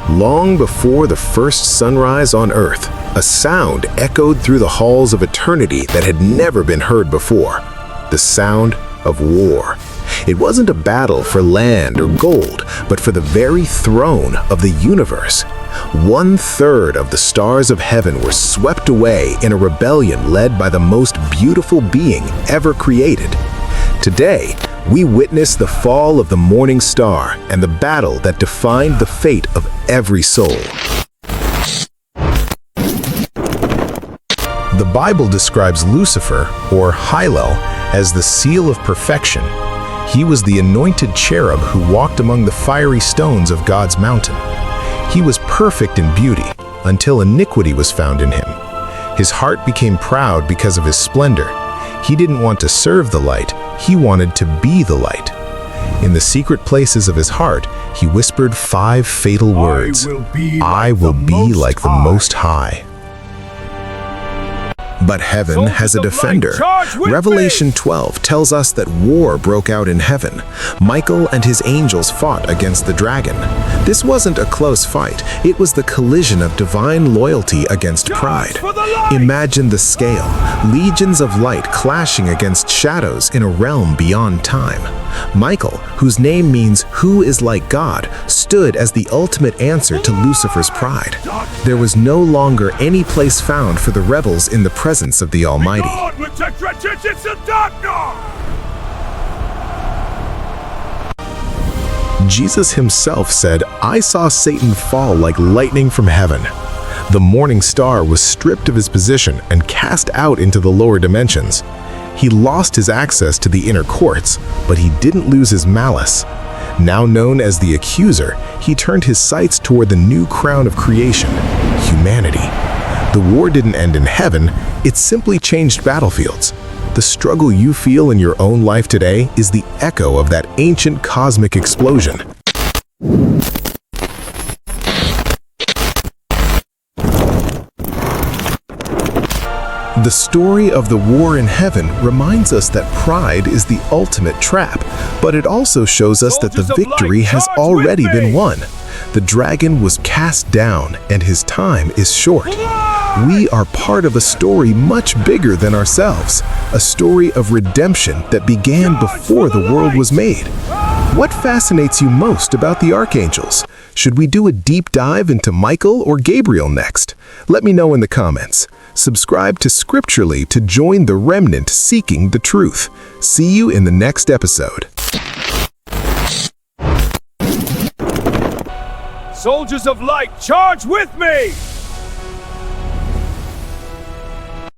Long before the first sunrise on Earth, a sound echoed through the halls of eternity that had never been heard before. The sound of war. It wasn't a battle for land or gold, but for the very throne of the universe. 1/3 of the stars of heaven were swept away in a rebellion led by the most beautiful being ever created. Today, we witness the fall of the morning star and the battle that defined the fate of every soul. The Bible describes Lucifer, or Hillel, as the seal of perfection. He was the anointed cherub who walked among the fiery stones of God's mountain. He was perfect in beauty until iniquity was found in him. His heart became proud because of his splendor. He didn't want to serve the light, he wanted to be the light. In the secret places of his heart, he whispered 5 fatal words. I will be like the Most High. But heaven has a defender. Revelation 12 tells us that war broke out in heaven. Michael and his angels fought against the dragon. This wasn't a close fight. It was the collision of divine loyalty against pride. Imagine the scale. Legions of light clashing against shadows in a realm beyond time. Michael, whose name means "who is like God," stood as the ultimate answer to Lucifer's pride. There was no longer any place found for the rebels in the presence of the Almighty. Jesus himself said, "I saw Satan fall like lightning from heaven." The morning star was stripped of his position and cast out into the lower dimensions. He lost his access to the inner courts, but he didn't lose his malice. Now known as the Accuser, he turned his sights toward the new crown of creation, humanity. The war didn't end in heaven, it simply changed battlefields. The struggle you feel in your own life today is the echo of that ancient cosmic explosion. The story of the war in heaven reminds us that pride is the ultimate trap, but it also shows us that the victory has already been won. The dragon was cast down, and his time is short. We are part of a story much bigger than ourselves, a story of redemption that began before the world was made. What fascinates you most about the archangels? Should we do a deep dive into Michael or Gabriel next? Let me know in the comments. Subscribe to Scripturally to join the remnant seeking the truth. See you in the next episode. Soldiers of light, charge with me!